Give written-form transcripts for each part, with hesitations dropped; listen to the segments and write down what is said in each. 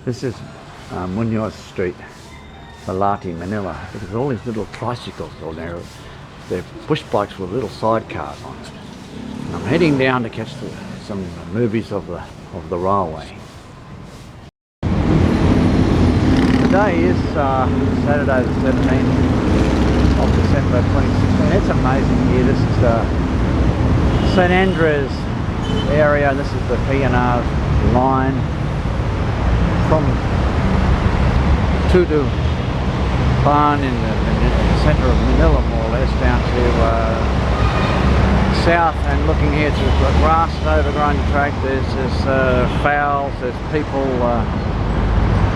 This is Munoz Street, Malati, Manila. There's all these little tricycles on there. They're push bikes with little sidecars on it. And I'm heading down to catch some movies of the railway. Today is Saturday the 17th of December 2016. It's amazing here. This is St Andrews area. This is the PNR line from Tutuban in the centre of Manila, more or less, down to south, and looking here to the grass and overgrown track. There's fowls, there's people.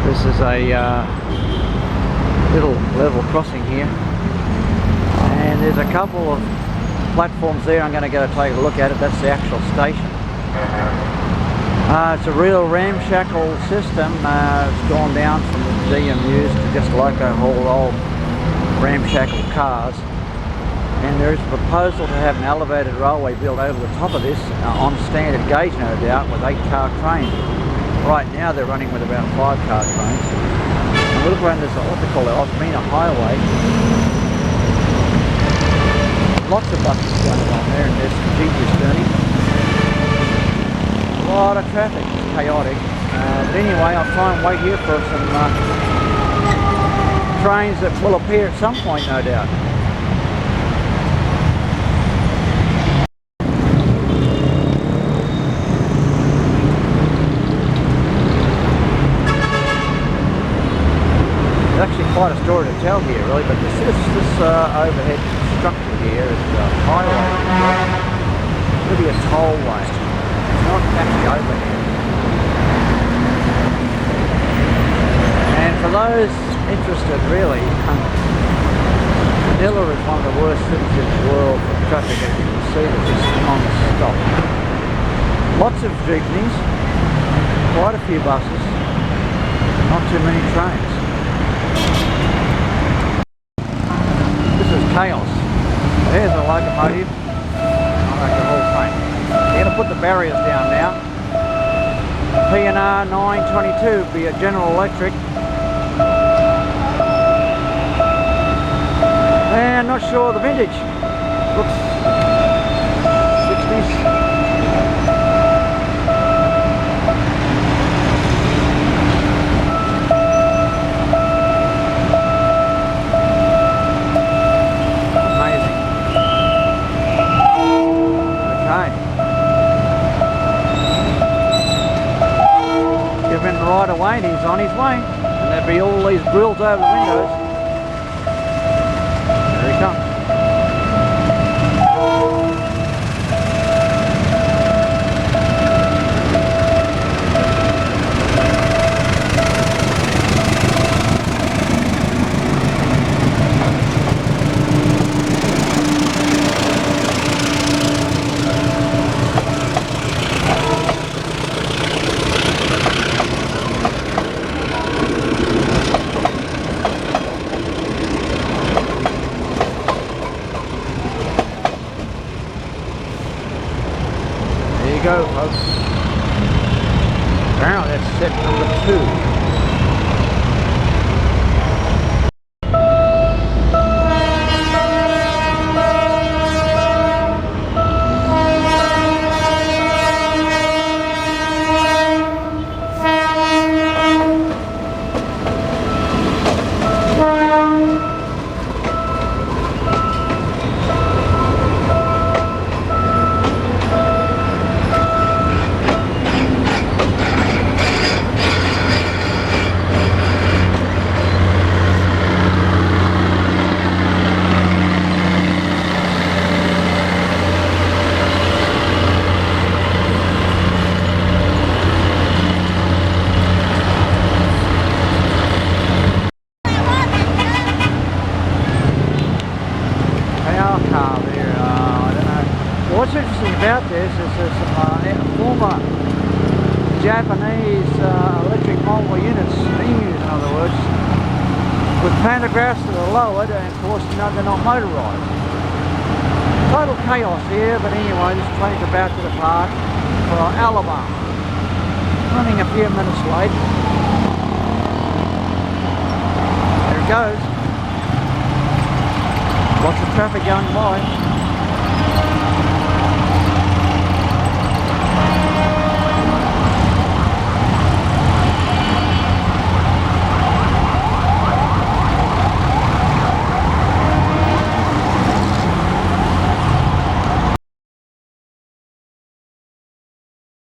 This is a little level crossing here, and there's a couple of platforms there. I'm going to go take a look at it. That's the actual station. It's a real ramshackle system. It's gone down from DMUs to just like a whole old ramshackle cars. And there is a proposal to have an elevated railway built over the top of this on standard gauge, no doubt, with 8-car trains. Right now they're running with about 5-car trains. And we look around this, what they call it, Osmina Highway. Lots of buses going along there, and there's some jeepers turning. A lot of traffic, it's chaotic. But anyway, I'll try and wait here for some trains that will appear at some point, no doubt. There's actually quite a story to tell here, really, but this overhead structure here is the highway. It's going to be a tollway. It's not actually overhead. And for those interested, really, Manila is one of the worst cities in the world for traffic, as you can see. It's just non-stop. Lots of jeepneys, quite a few buses, not too many trains. This is chaos. There's a locomotive. I like the whole thing. They're going to put the barriers down now. PNR 922 be a General Electric. And not sure the vintage. Looks 60s. Right away, and he's on his way, and there'll be all these grills over the windows. There he comes. Go, folks. Now that's set number 2. What's interesting about this is there's some former Japanese electric mobile units, EMUs in other words, with pantographs that are lowered, and of course, you know, they're not motorised. Total chaos here, but anyway, this train's about to depart for Alabama. Running a few minutes late. goes. Lots of traffic going by.